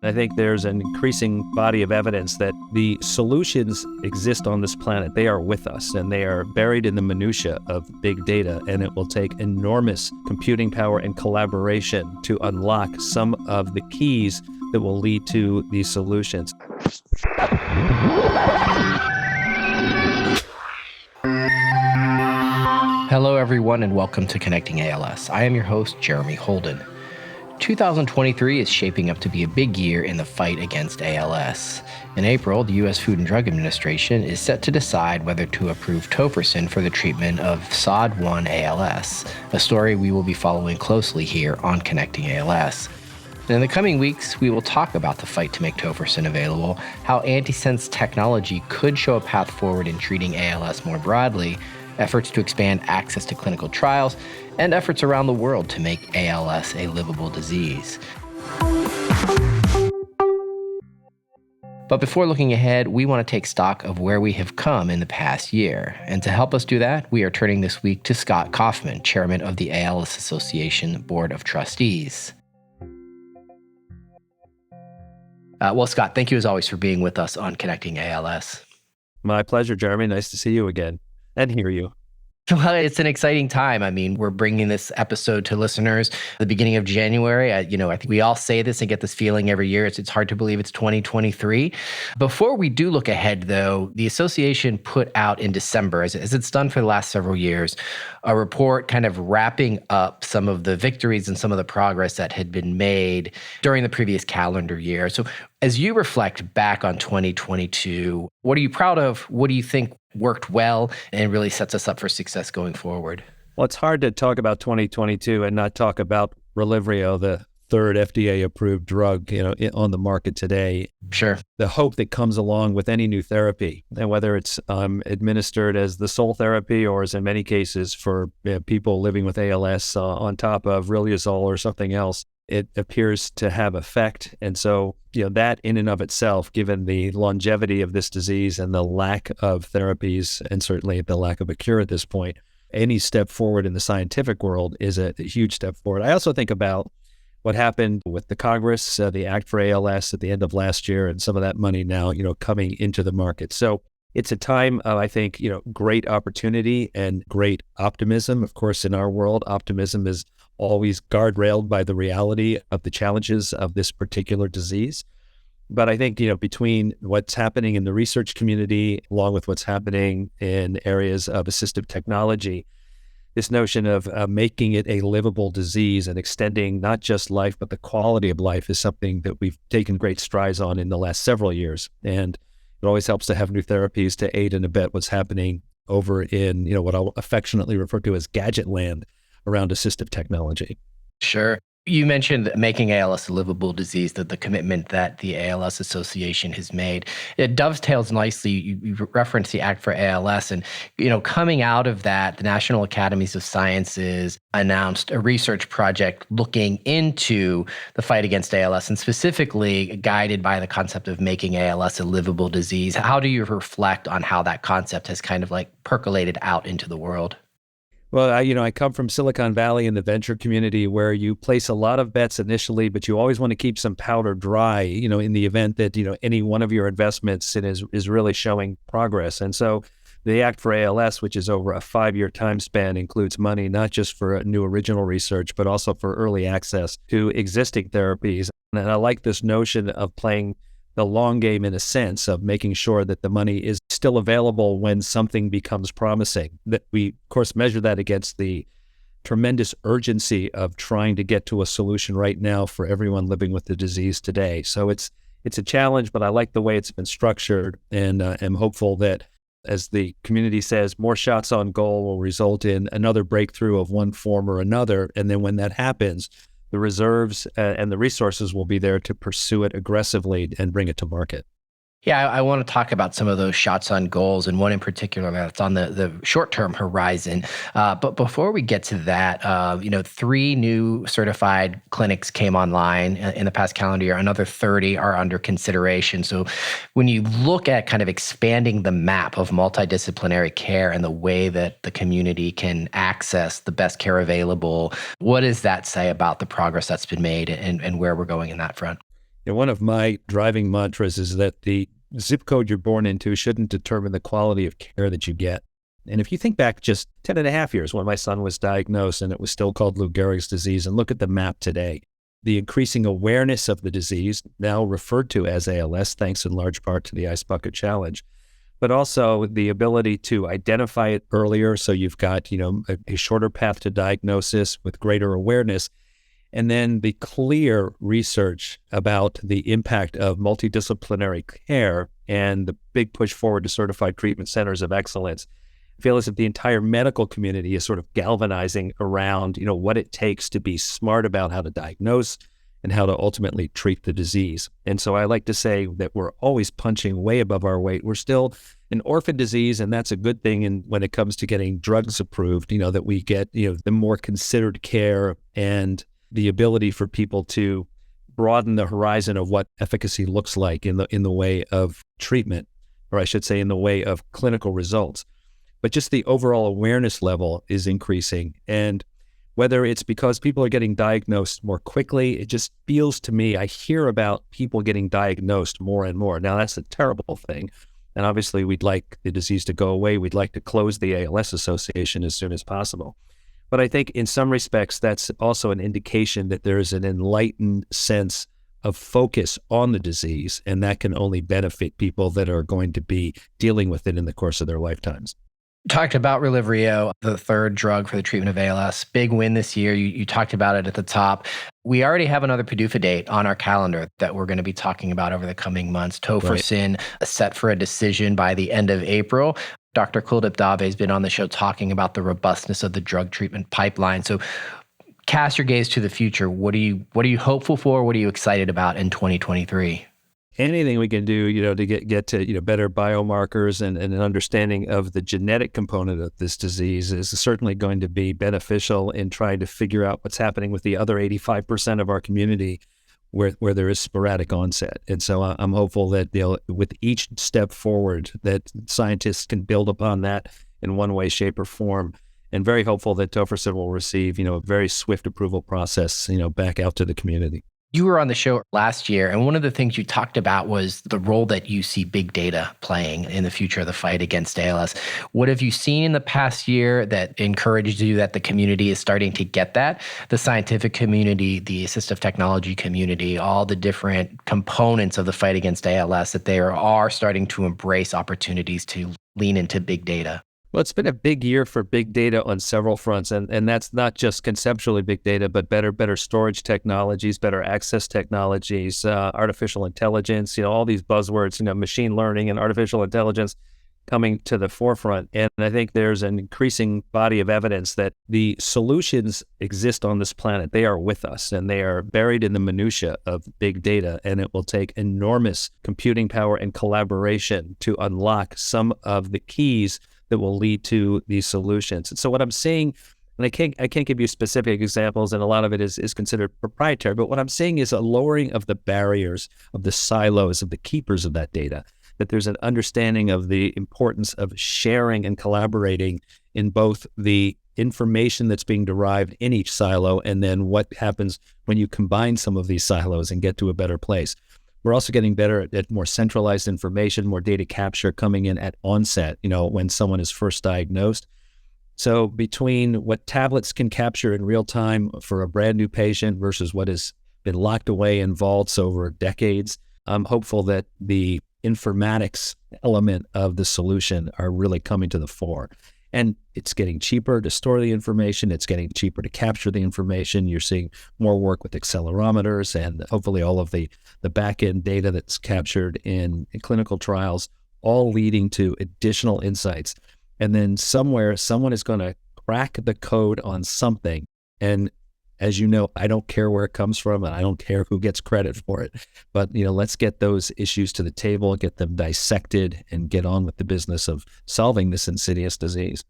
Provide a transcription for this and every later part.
I think there's an increasing body of evidence that the solutions exist on this planet. They are with us, and they are buried in the minutia of big data, and it will take enormous computing power and collaboration to unlock some of the keys that will lead to these solutions. Hello, everyone, and welcome to Connecting ALS. I am your host, Jeremy Holden. 2023 is shaping up to be a big year in the fight against ALS. In April, the U.S. Food and Drug Administration is set to decide whether to approve tofersen for the treatment of SOD1 ALS, a story we will be following closely here on Connecting ALS. In the coming weeks, we will talk about the fight to make tofersen available, how antisense technology could show a path forward in treating ALS more broadly, efforts to expand access to clinical trials, and efforts around the world to make ALS a livable disease. But before looking ahead, we want to take stock of where we have come in the past year. And to help us do that, we are turning this week to Scott Kauffman, chairman of the ALS Association Board of Trustees. Well, Scott, thank you as always for being with us on Connecting ALS. My pleasure, Jeremy. Nice to see you again and hear you. Well, it's an exciting time. I mean, we're bringing this episode to listeners at the beginning of January. I think we all say this and get this feeling every year. It's hard to believe it's 2023. Before we do look ahead, though, the association put out in December, as it's done for the last several years, a report kind of wrapping up some of the victories and some of the progress that had been made during the previous calendar year. So as you reflect back on 2022, what are you proud of? What do you think worked well and really sets us up for success going forward? Well, it's hard to talk about 2022 and not talk about Relyvrio, the third FDA-approved drug, on the market today. Sure. The hope that comes along with any new therapy, and whether it's administered as the sole therapy or as in many cases for people living with ALS on top of riluzole or something else, it appears to have effect. And so, that in and of itself, given the longevity of this disease and the lack of therapies, and certainly the lack of a cure at this point, any step forward in the scientific world is a huge step forward. I also think about what happened with the Congress, the Act for ALS at the end of last year, and some of that money now, coming into the market. So it's a time of, I think, great opportunity and great optimism. Of course, in our world, optimism is always guardrailed by the reality of the challenges of this particular disease. But I think, between what's happening in the research community, along with what's happening in areas of assistive technology, this notion of making it a livable disease and extending not just life, but the quality of life is something that we've taken great strides on in the last several years. And it always helps to have new therapies to aid and abet what's happening over in, what I'll affectionately refer to as gadget land around assistive technology. Sure. You mentioned making ALS a livable disease, that the commitment that the ALS Association has made. It dovetails nicely. You referenced the Act for ALS, and coming out of that, the National Academies of Sciences announced a research project looking into the fight against ALS, and specifically guided by the concept of making ALS a livable disease. How do you reflect on how that concept has kind of percolated out into the world? Well, I come from Silicon Valley in the venture community, where you place a lot of bets initially, but you always want to keep some powder dry, in the event that, any one of your investments is really showing progress. And so the Act for ALS, which is over a 5-year time span, includes money not just for new original research, but also for early access to existing therapies. And I like this notion of playing the long game, in a sense, of making sure that the money is still available when something becomes promising. That we, of course, measure that against the tremendous urgency of trying to get to a solution right now for everyone living with the disease today. So it's a challenge, but I like the way it's been structured, and am hopeful that, as the community says, more shots on goal will result in another breakthrough of one form or another. And then when that happens, the reserves and the resources will be there to pursue it aggressively and bring it to market. Yeah, I want to talk about some of those shots on goals, and one in particular that's on the short-term horizon. But before we get to that, 3 new certified clinics came online in the past calendar year. Another 30 are under consideration. So when you look at kind of expanding the map of multidisciplinary care and the way that the community can access the best care available, what does that say about the progress that's been made and where we're going in that front? One of my driving mantras is that the zip code you're born into shouldn't determine the quality of care that you get. And if you think back just 10 and a half years when my son was diagnosed and it was still called Lou Gehrig's disease, and look at the map today, the increasing awareness of the disease, now referred to as ALS, thanks in large part to the Ice Bucket Challenge, but also the ability to identify it earlier. So you've got, a shorter path to diagnosis with greater awareness. And then the clear research about the impact of multidisciplinary care and the big push forward to certified treatment centers of excellence. I feel as if the entire medical community is sort of galvanizing around, what it takes to be smart about how to diagnose and how to ultimately treat the disease. And so I like to say that we're always punching way above our weight. We're still an orphan disease, and that's a good thing. And when it comes to getting drugs approved, that we get, the more considered care and the ability for people to broaden the horizon of what efficacy looks like in the way of treatment, or I should say in the way of clinical results. But just the overall awareness level is increasing. And whether it's because people are getting diagnosed more quickly, it just feels to me, I hear about people getting diagnosed more and more. Now, that's a terrible thing. And obviously, we'd like the disease to go away. We'd like to close the ALS Association as soon as possible. But I think in some respects, that's also an indication that there is an enlightened sense of focus on the disease, and that can only benefit people that are going to be dealing with it in the course of their lifetimes. Talked about Relyvrio, the third drug for the treatment of ALS. Big win this year. You talked about it at the top. We already have another PDUFA date on our calendar that we're going to be talking about over the coming months. Tofersen set for a decision by the end of April. Dr. Kuldip Dave has been on the show talking about the robustness of the drug treatment pipeline. So cast your gaze to the future. What are you hopeful for? What are you excited about in 2023? Anything we can do, to get to, better biomarkers and an understanding of the genetic component of this disease is certainly going to be beneficial in trying to figure out what's happening with the other 85% of our community where there is sporadic onset. And so I'm hopeful that with each step forward that scientists can build upon that in one way, shape, or form, and very hopeful that Tofersen will receive, a very swift approval process, back out to the community. You were on the show last year, and one of the things you talked about was the role that you see big data playing in the future of the fight against ALS. What have you seen in the past year that encouraged you that the community is starting to get that? The scientific community, the assistive technology community, all the different components of the fight against ALS, that they are starting to embrace opportunities to lean into big data. Well, it's been a big year for big data on several fronts, and that's not just conceptually big data, but better storage technologies, better access technologies, artificial intelligence, all these buzzwords, machine learning and artificial intelligence coming to the forefront. And I think there's an increasing body of evidence that the solutions exist on this planet. They are with us, and they are buried in the minutia of big data, and it will take enormous computing power and collaboration to unlock some of the keys that will lead to these solutions. And so what I'm seeing, and I can't give you specific examples, and a lot of it is considered proprietary, but what I'm seeing is a lowering of the barriers, of the silos, of the keepers of that data, that there's an understanding of the importance of sharing and collaborating in both the information that's being derived in each silo, and then what happens when you combine some of these silos and get to a better place. We're also getting better at more centralized information, more data capture coming in at onset, when someone is first diagnosed. So between what tablets can capture in real time for a brand new patient versus what has been locked away in vaults over decades, I'm hopeful that the informatics element of the solution are really coming to the fore. And it's getting cheaper to store the information. It's getting cheaper to capture the information. You're seeing more work with accelerometers and hopefully all of the back-end data that's captured in clinical trials, all leading to additional insights. And then somewhere, someone is going to crack the code on something. And as you know, I don't care where it comes from, and I don't care who gets credit for it. But, let's get those issues to the table, get them dissected, and get on with the business of solving this insidious disease.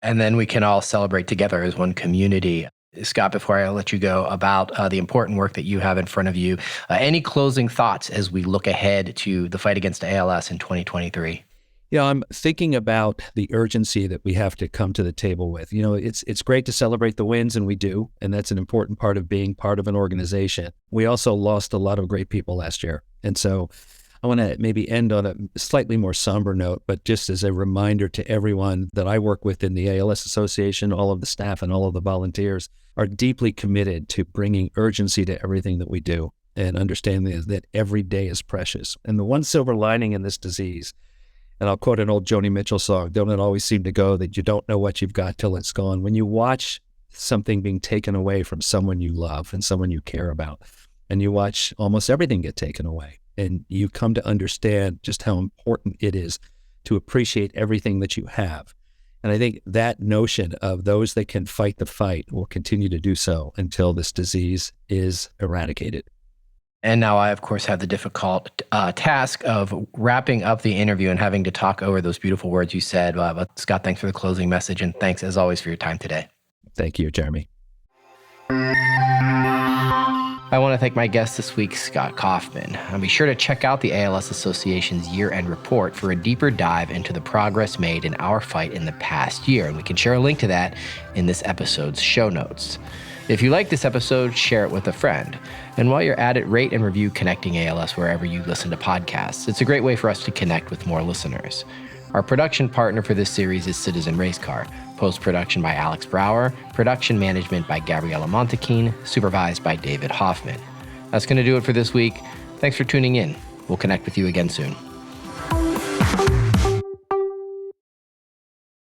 And then we can all celebrate together as one community. Scott, before I let you go, about the important work that you have in front of you, any closing thoughts as we look ahead to the fight against ALS in 2023? I'm thinking about the urgency that we have to come to the table with. It's great to celebrate the wins, and we do, and that's an important part of being part of an organization. We also lost a lot of great people last year. And so I want to maybe end on a slightly more somber note, but just as a reminder to everyone that I work with in the ALS Association, all of the staff and all of the volunteers are deeply committed to bringing urgency to everything that we do and understanding that every day is precious. And the one silver lining in this disease, and I'll quote an old Joni Mitchell song, "Don't it always seem to go that you don't know what you've got till it's gone?" When you watch something being taken away from someone you love and someone you care about, and you watch almost everything get taken away, and you come to understand just how important it is to appreciate everything that you have. And I think that notion of those that can fight the fight will continue to do so until this disease is eradicated. And now I, of course, have the difficult task of wrapping up the interview and having to talk over those beautiful words you said. But Scott, thanks for the closing message, and thanks, as always, for your time today. Thank you, Jeremy. I want to thank my guest this week, Scott Kauffman. And be sure to check out the ALS Association's year-end report for a deeper dive into the progress made in our fight in the past year. And we can share a link to that in this episode's show notes. If you like this episode, share it with a friend. And while you're at it, rate and review Connecting ALS wherever you listen to podcasts. It's a great way for us to connect with more listeners. Our production partner for this series is Citizen Racecar. Post-production by Alex Brower. Production management by Gabriella Montequin. Supervised by David Hoffman. That's going to do it for this week. Thanks for tuning in. We'll connect with you again soon.